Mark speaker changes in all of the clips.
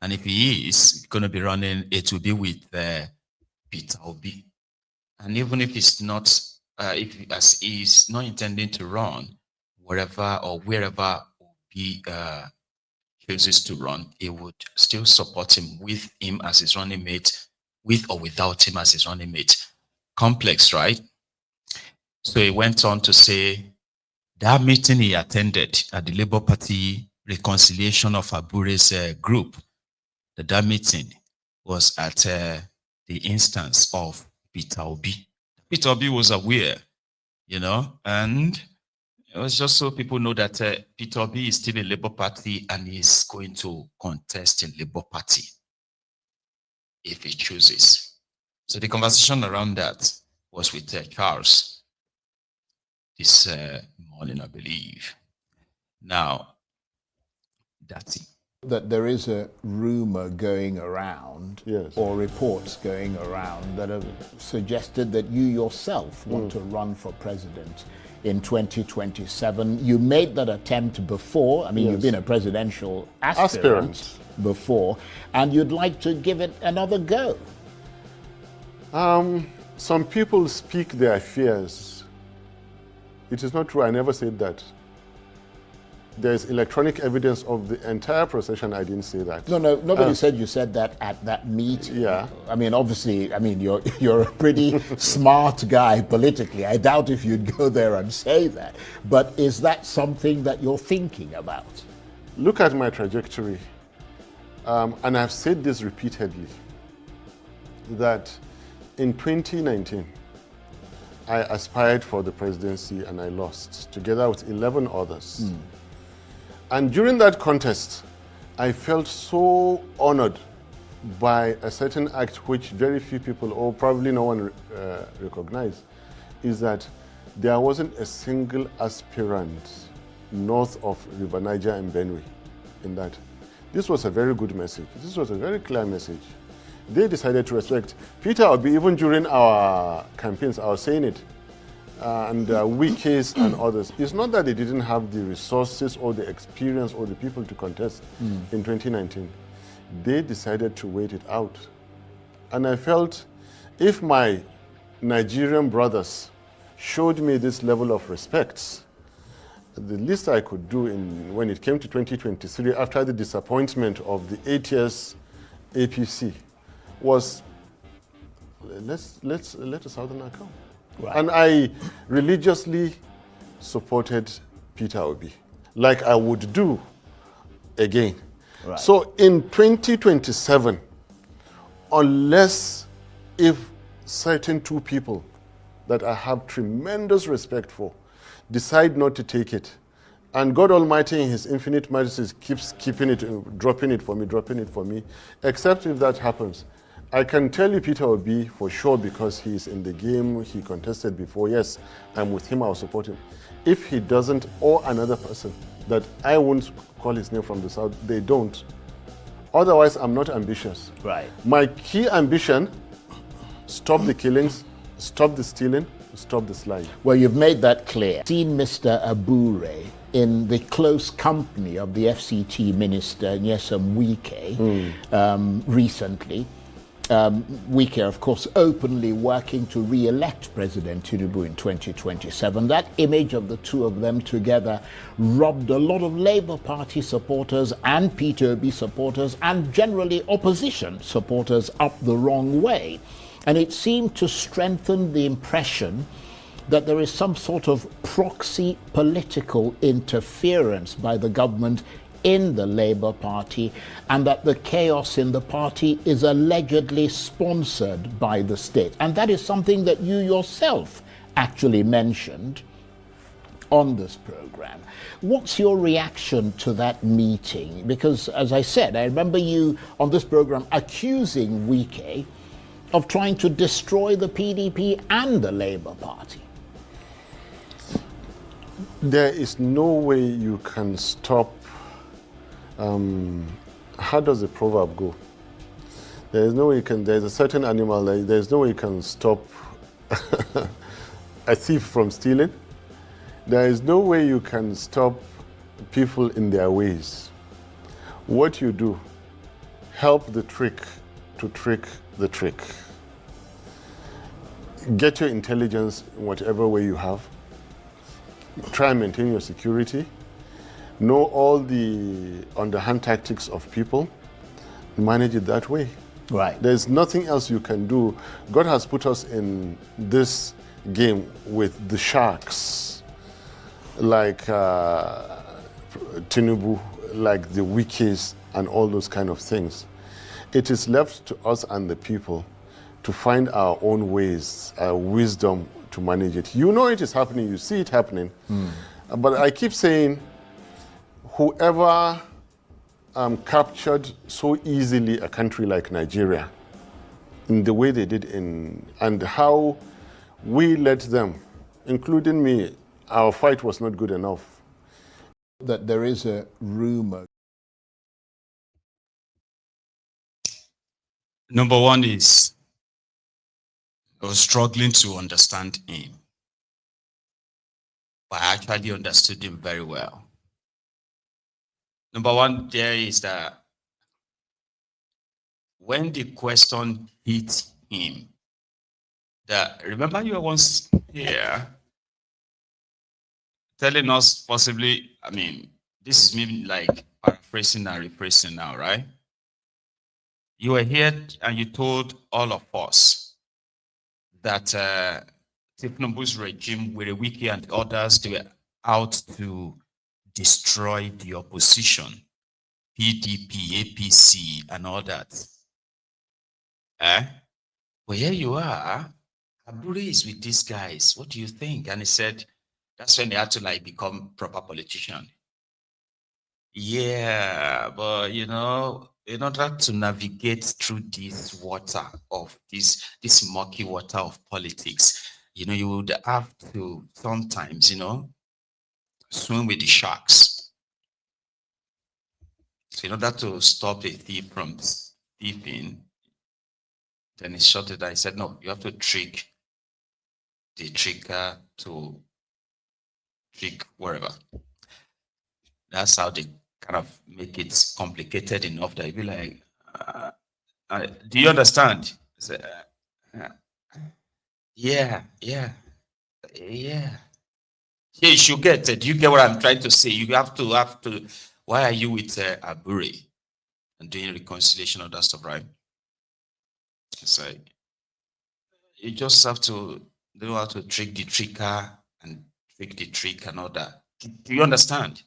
Speaker 1: And if he is going to be running, it will be with Peter Obi. And even if it's not, as he's not intending to run, wherever Obi chooses to run, he would still support him with him as his running mate, with or without him as his running mate. Complex, right? So he went on to say that meeting he attended at the Labour Party reconciliation of Abure's group, that meeting was at the instance of Peter Obi. Peter Obi was aware, and it was just so people know that Peter Obi is still in Labour Party and is going to contest in Labour Party if he chooses. So the conversation around that was with Charles this morning, I believe. Now, Datti.
Speaker 2: That there is a rumor going around,
Speaker 3: yes,
Speaker 2: or reports going around that have suggested that you yourself want to run for president in 2027. You made that attempt before. I mean, yes, you've been a presidential aspirant before, and you'd like to give it another go.
Speaker 3: Some people speak their fears. It is not true. I never said that. There's electronic evidence of the entire procession. I didn't say that.
Speaker 2: No, nobody said you said that at that meeting.
Speaker 3: Yeah.
Speaker 2: I mean, obviously, you're a pretty smart guy politically. I doubt if you'd go there and say that. But is that something that you're thinking about?
Speaker 3: Look at my trajectory. And I've said this repeatedly, that in 2019, I aspired for the presidency and I lost, together with 11 others. And during that contest, I felt so honored by a certain act which very few people, or probably no one recognized, is that there wasn't a single aspirant north of River Niger and Benue in that. This was a very good message. This was a very clear message. They decided to respect Peter Obi. Even during our campaigns, I was saying it, and Wikis and others. It's not that they didn't have the resources or the experience or the people to contest in 2019. They decided to wait it out. And I felt if my Nigerian brothers showed me this level of respect, the least I could do when it came to 2023, after the disappointment of the 8 years APC, was let a southerner come. Right. And I religiously supported Peter Obi, like I would do again.
Speaker 2: Right.
Speaker 3: So in 2027, unless if certain two people that I have tremendous respect for decide not to take it, and God Almighty in His infinite mercy keeps keeping it, dropping it for me, except if that happens, I can tell you Peter Obi for sure, because he's in the game, he contested before. Yes, I'm with him, I'll support him. If he doesn't, or another person that I won't call his name from the south, they don't. Otherwise, I'm not ambitious.
Speaker 2: Right.
Speaker 3: My key ambition, stop the killings, stop the stealing, stop the slide.
Speaker 2: Well, you've made that clear. Seen Mr. Abure in the close company of the FCT Minister Nyesom Wike recently. Wike, of course, openly working to re-elect President Tinubu in 2027. That image of the two of them together rubbed a lot of Labour Party supporters and Peter Obi supporters and generally opposition supporters up the wrong way. And it seemed to strengthen the impression that there is some sort of proxy political interference by the government in the Labour Party, and that the chaos in the party is allegedly sponsored by the state. And that is something that you yourself actually mentioned on this program. What's your reaction to that meeting? Because, as I said, I remember you on this program accusing Wike of trying to destroy the PDP and the Labour Party.
Speaker 3: There is no way you can stop. How does the proverb go? There is no way you can. There's a certain animal. There's no way you can stop a thief from stealing. There is no way you can stop people in their ways. What you do help the trick to trick the trick. Get your intelligence in whatever way you have. Try and maintain your security. Know all the underhand tactics of people. Manage it that way.
Speaker 2: Right.
Speaker 3: There's nothing else you can do. God has put us in this game with the sharks, like Tinubu, like the wikis and all those kind of things. It is left to us and the people to find our own ways, wisdom to manage it. You know it is happening, you see it happening. But I keep saying, whoever captured so easily a country like Nigeria in the way they did and how we let them, including me, our fight was not good enough.
Speaker 2: That there is a rumor.
Speaker 1: Number one is I was struggling to understand him, but I actually understood him very well. Number one there is that when the question hit him, that remember you were once here telling us possibly, I mean, this is maybe like paraphrasing and rephrasing now, right? You were here and you told all of us that Tinubu's regime, with a wiki and others, they were out to destroy the opposition, PDP, APC, and all that. Well, here you are. Abure is with these guys. What do you think? And he said, that's when they had to like become proper politician. Yeah, but you know, in order to navigate through this water of this murky water of politics, you know, you would have to sometimes, you know, swim with the sharks. So in order to stop a thief from thieving, then he shot it. I said, no, you have to trick the tricker to trick wherever. That's how they kind of make it complicated enough that you be like, do you understand? I said, yeah. Yeah, you should get it. Do you get what I'm trying to say? You have to. Why are you with Abure and doing reconciliation of that stuff, right? It's like, you just have to know how to trick the tricker and trick the trick and all that. Do you understand?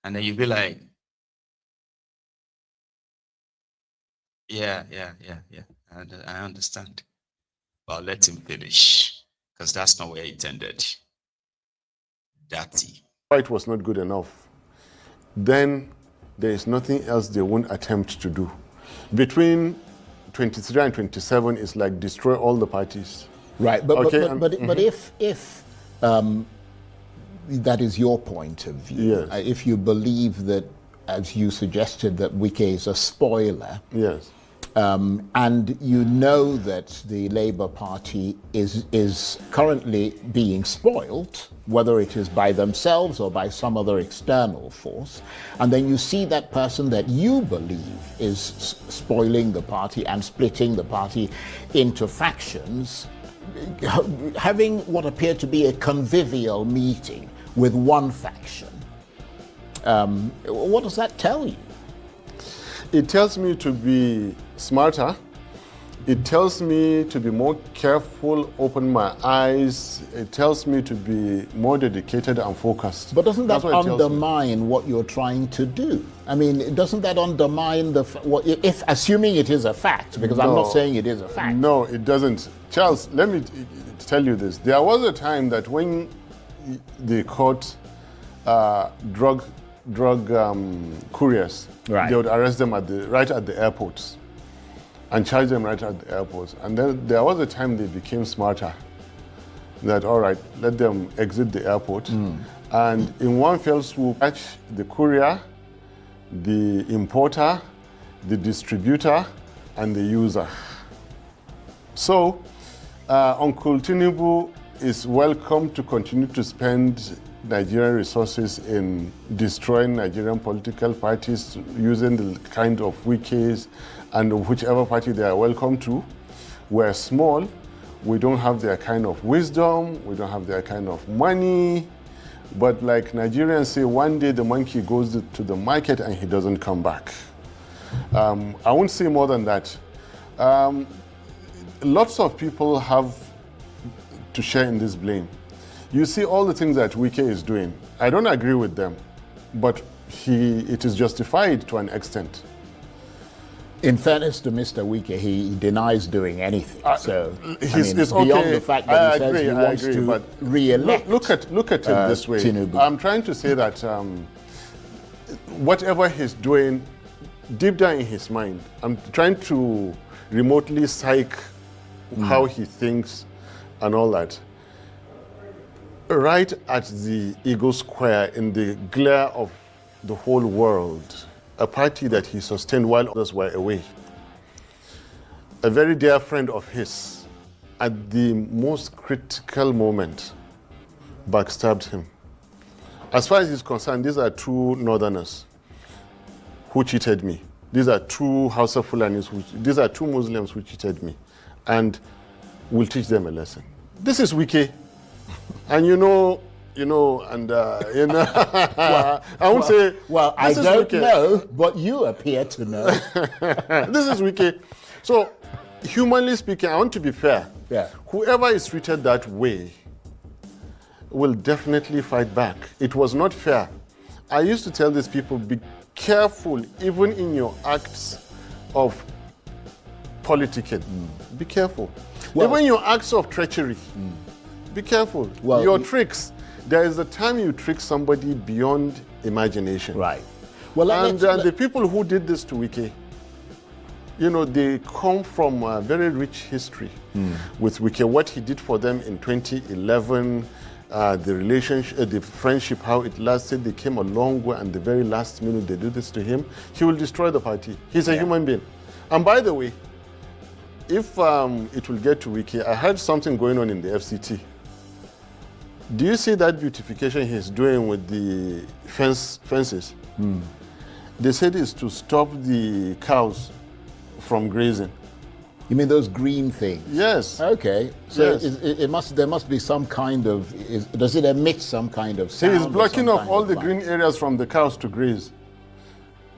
Speaker 1: And then you be like, yeah. I understand. But let him finish, because that's not where he intended. Datti.
Speaker 3: Fight was not good enough. Then there is nothing else they won't attempt to do. Between 23 and 27 is like destroy all the parties.
Speaker 2: Right, but
Speaker 3: Okay,
Speaker 2: but if that is your point of view,
Speaker 3: Yes.
Speaker 2: if you believe that, as you suggested, that Wike is a spoiler,
Speaker 3: Yes.
Speaker 2: and you know that the Labour Party is currently being spoiled, whether it is by themselves or by some other external force, and then you see that person that you believe is spoiling the party and splitting the party into factions, having what appeared to be a convivial meeting with one faction, what does that tell you?
Speaker 3: It tells me to be smarter. It tells me to be more careful, open my eyes. It tells me to be more dedicated and focused.
Speaker 2: But doesn't that
Speaker 3: That's what it tells me.
Speaker 2: undermine what you're trying to do? I mean, doesn't that undermine if assuming it is a fact, because I'm not saying it is a fact.
Speaker 3: No, it doesn't. Charles, let me tell you this. There was a time that when they caught drug couriers,
Speaker 2: Right.
Speaker 3: they would arrest them right at the airports and charge them right at the airports. And then there was a time they became smarter. That, all right, let them exit the airport. And in one fell swoop, catch the courier, the importer, the distributor, and the user. So, Uncle Tinubu is welcome to continue to spend Nigerian resources in destroying Nigerian political parties using the kind of wikis and whichever party they are welcome to. We're small, we don't have their kind of wisdom, we don't have their kind of money, but like Nigerians say, one day the monkey goes to the market and he doesn't come back. I won't say more than that. Lots of people have to share in this blame. You see all the things that Wike is doing. I don't agree with them, but it is justified to an extent.
Speaker 2: In fairness to Mr. Wike, he denies doing anything. So
Speaker 3: it's
Speaker 2: beyond
Speaker 3: okay.
Speaker 2: the fact that he says he wants to re-elect.
Speaker 3: Look at it this way.
Speaker 2: Tinubu.
Speaker 3: I'm trying to say that whatever he's doing, deep down in his mind, I'm trying to remotely psych how he thinks and all that. Right at the Eagle Square, in the glare of the whole world, a party that he sustained while others were away, a very dear friend of his, at the most critical moment, backstabbed him. As far as he's concerned, these are two northerners who cheated me. These are two Hausa Fulanis, these are two Muslims who cheated me, and we'll teach them a lesson. This is Wike. And well, I won't say.
Speaker 2: Well, I don't know, but you appear to know.
Speaker 3: This is Wike. So, humanly speaking, I want to be fair.
Speaker 2: Yeah.
Speaker 3: Whoever is treated that way will definitely fight back. It was not fair. I used to tell these people, be careful, even in your acts of politicking. Be careful. Well, even your acts of treachery. Be careful. Well, your tricks. There is a time you trick somebody beyond imagination.
Speaker 2: Right. Well,
Speaker 3: and the people who did this to Wike, they come from a very rich history with Wike. What he did for them in 2011, the relationship, the friendship, how it lasted. They came a long way, and the very last minute they do this to him. He will destroy the party. He's a human being. And by the way, if it will get to Wike, I heard something going on in the FCT. Do you see that beautification he's doing with the fences? They said it's to stop the cows from grazing.
Speaker 2: You mean those green things?
Speaker 3: Yes.
Speaker 2: Okay. So
Speaker 3: yes.
Speaker 2: There must be some kind of, does it emit some kind of sound?
Speaker 3: He's blocking off all the green areas from the cows to graze.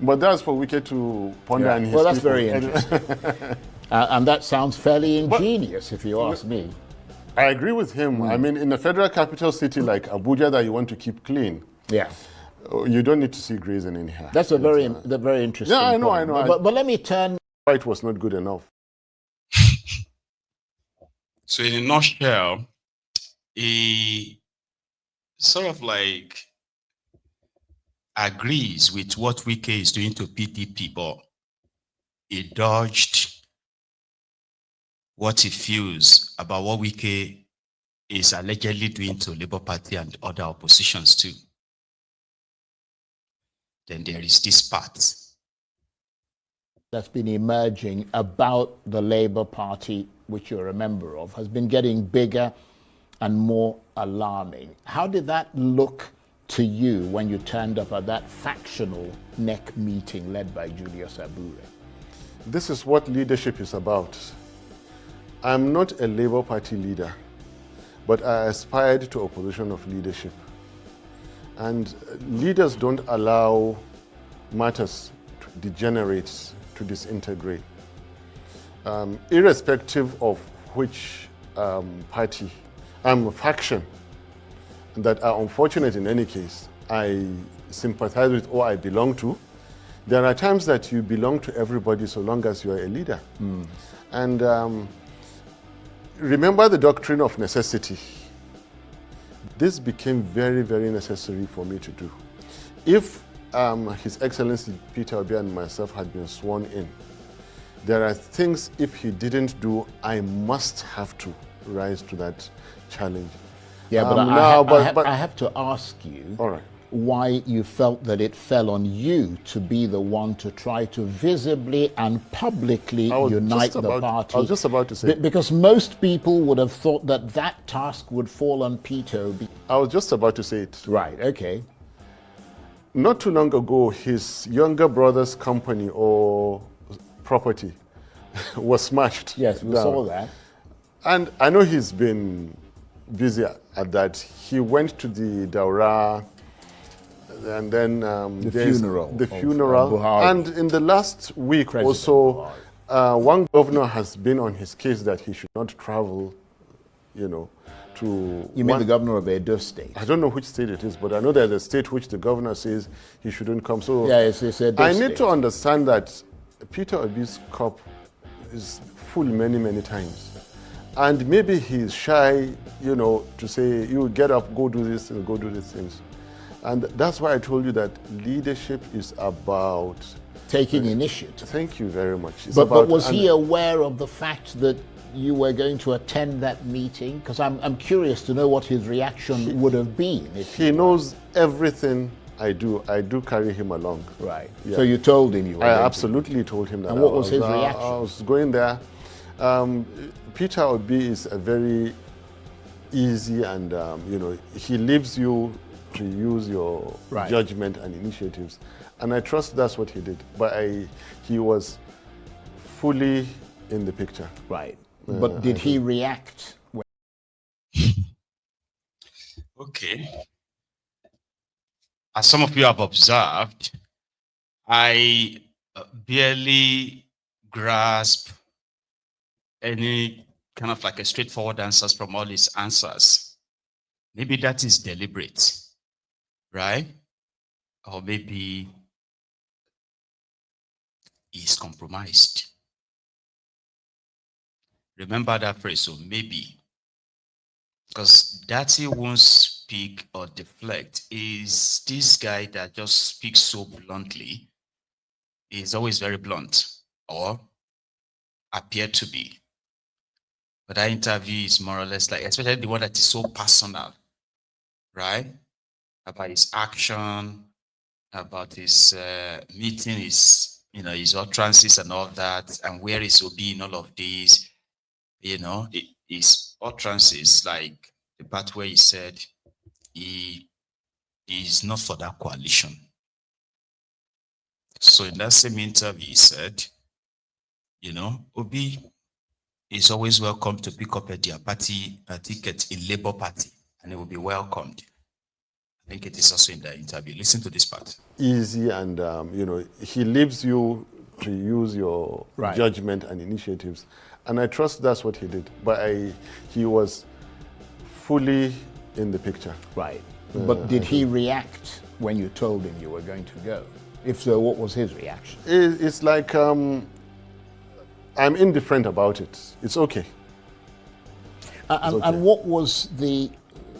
Speaker 3: But that's for Wike to ponder and his
Speaker 2: Well, that's
Speaker 3: people.
Speaker 2: very interesting. And that sounds fairly ingenious, if you ask me.
Speaker 3: I agree with him. I mean, in a federal capital city like Abuja that you want to keep clean, you don't need to see grazing in here.
Speaker 2: That's a very interesting
Speaker 3: I know.
Speaker 2: But let me turn.
Speaker 3: It was not good enough.
Speaker 1: So in a nutshell, he sort of like agrees with what Wike is doing to PDP, but he dodged what he feels about what Wike is allegedly doing to Labour Party and other oppositions too. Then there is this part
Speaker 2: that's been emerging about the Labour Party, which you're a member of, has been getting bigger and more alarming. How did that look to you when you turned up at that factional NEC meeting led by Julius Abure?
Speaker 3: This is what leadership is about. I'm not a Labour Party leader, but I aspired to a position of leadership. And leaders don't allow matters to degenerate, to disintegrate. Irrespective of which party, faction that are unfortunate in any case, I sympathize with or I belong to, there are times that you belong to everybody so long as you are a leader. And remember the doctrine of necessity. This became very, very necessary for me to do. If His Excellency Peter Obi and myself had been sworn in, there are things, if he didn't do, I must have to rise to that challenge.
Speaker 2: Yeah, but I have to ask you.
Speaker 3: All right.
Speaker 2: why you felt that it fell on you to be the one to try to visibly and publicly unite the party.
Speaker 3: I was just about to say.
Speaker 2: Because most people would have thought that that task would fall on Peter Obi.
Speaker 3: I was just about to say it.
Speaker 2: Right, okay.
Speaker 3: Not too long ago, his younger brother's company or property was smashed.
Speaker 2: Yes, we saw that.
Speaker 3: And I know he's been busy at that. He went to the Daura and then
Speaker 2: the funeral.
Speaker 3: The funeral. And in the last week
Speaker 2: President
Speaker 3: also, one governor has been on his case that he should not travel, you know, to...
Speaker 2: You mean the governor of Edo State?
Speaker 3: I don't know which state it is, but I know there's a state which the governor says he shouldn't come. So
Speaker 2: yeah, it's Edo
Speaker 3: I
Speaker 2: State.
Speaker 3: need to understand that Peter Obi's cup is full many, many times. And maybe he's shy, you know, to say, you get up, go do this and go do these things. And that's why I told you that leadership is about...
Speaker 2: taking initiative.
Speaker 3: Thank you very much.
Speaker 2: But was he aware of the fact that you were going to attend that meeting? Because I'm curious to know what his reaction would have been. If
Speaker 3: he knows everything I do. I do carry him along.
Speaker 2: Right.
Speaker 3: Yeah.
Speaker 2: So you told him you were
Speaker 3: I absolutely told him that.
Speaker 2: And what was his reaction?
Speaker 3: I was going there. Peter Obi is a very easy and, you know, he leaves you to use your judgment and initiatives. And I trust that's what he did. But he was fully in the picture.
Speaker 2: Right. But did he react?
Speaker 1: Okay. As some of you have observed, I barely grasp any kind of like a straightforward answers from all his answers. Maybe that is deliberate, right? Or maybe he's compromised. Remember that phrase, so maybe. Because Datti won't speak or deflect. Is this guy that just speaks so bluntly, is always very blunt, or appear to be. But that interview is more or less like, especially the one that is so personal, right? About his action, about his meeting, his, you know, his utterances and all that, and where is Obi in all of these, you know, his utterances, like the part where he said he is not for that coalition. So in that same interview, he said, you know, Obi is always welcome to pick up a party ticket in Labour Party, and it will be welcomed. I think it is also in the interview. Listen to this part.
Speaker 3: Easy and, you know, he leaves you to use your judgment and initiatives. And I trust that's what he did. But he was fully in the picture.
Speaker 2: Right. But did he react when you told him you were going to go? If so, what was his reaction?
Speaker 3: It's like, I'm indifferent about it. It's okay.
Speaker 2: And what was the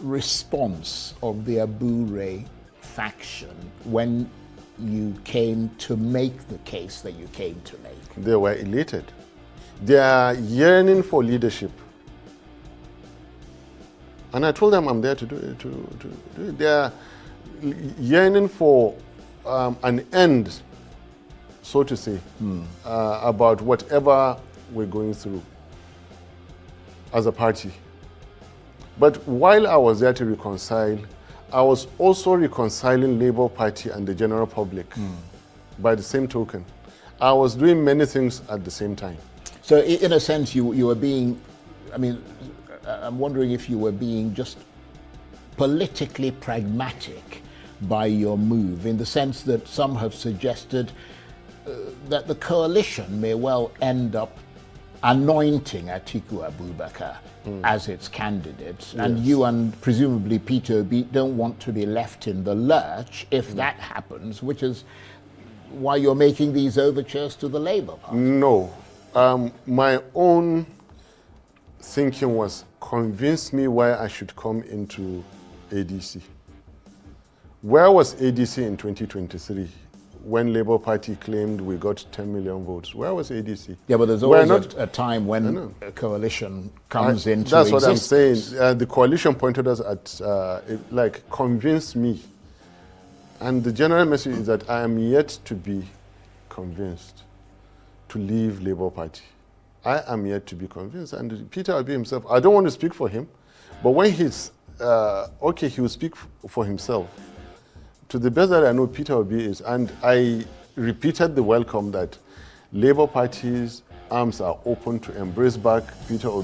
Speaker 2: response of the Abure faction when you came to make the case that you came to make?
Speaker 3: They were elated. They are yearning for leadership. And I told them I'm there to do it. They are yearning for an end, so to say, about whatever we're going through as a party. But while I was there to reconcile, I was also reconciling Labour Party and the general public by the same token. I was doing many things at the same time.
Speaker 2: So in a sense, you were being, I mean, I'm wondering if you were being just politically pragmatic by your move, in the sense that some have suggested that the coalition may well end up anointing Atiku Abubakar as its candidate. Yes. And you and presumably Peter Obi don't want to be left in the lurch if that happens, which is why you're making these overtures to the Labour Party.
Speaker 3: No. My own thinking was, convince me why I should come into ADC. Where was ADC in 2023 when Labour Party claimed we got 10 million votes? Where was ADC?
Speaker 2: Yeah, but there's always a time when a coalition comes into
Speaker 3: That's
Speaker 2: existence.
Speaker 3: what I'm saying. The coalition pointed us at, like, convince me And the general message is that I am yet to be convinced to leave Labour Party. I am yet to be convinced. And Peter Obi himself, I don't want to speak for him, but when he's okay, he will speak for himself. To the best that I know, Peter Obi is, and I repeated the welcome that Labour Party's arms are open to embrace back Peter Obi.